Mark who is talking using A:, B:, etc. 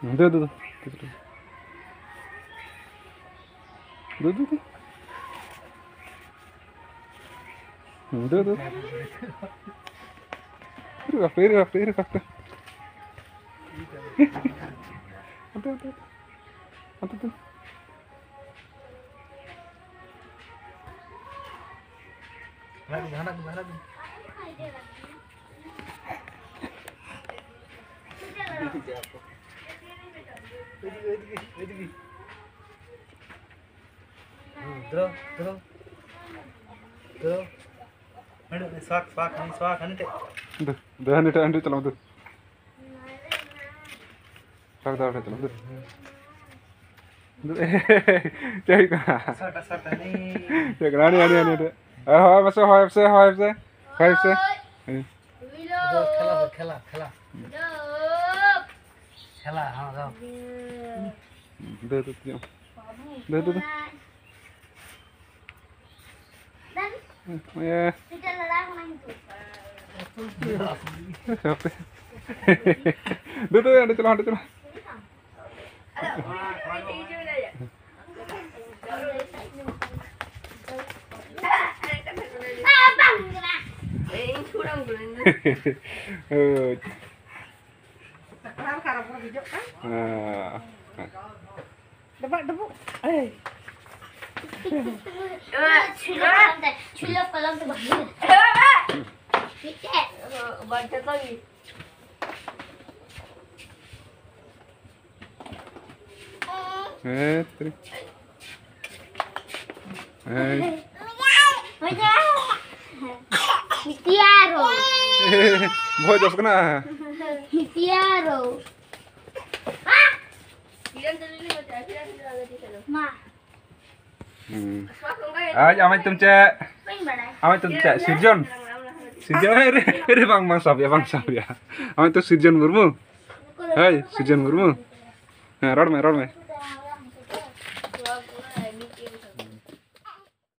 A: दे दे दे दे दे दे इरे fakta ada ande चलाओ दे चलो cek cek ani हाँ बस हाँ से
B: खेला हाँ जाओ
A: दे ये दे चलो
B: Debuk.
C: Chulap kalam tu bagus. Kita baca lagi.
A: Tri.
C: Hitiaro.
A: बहुत जस कना
C: Hitiaro.
A: आज आमाय तुमचे सिर्जन रे bang सब ya आमाय तो सिर्जन मुर्मू हाय सिर्जन मुर्मू हाँ रोड में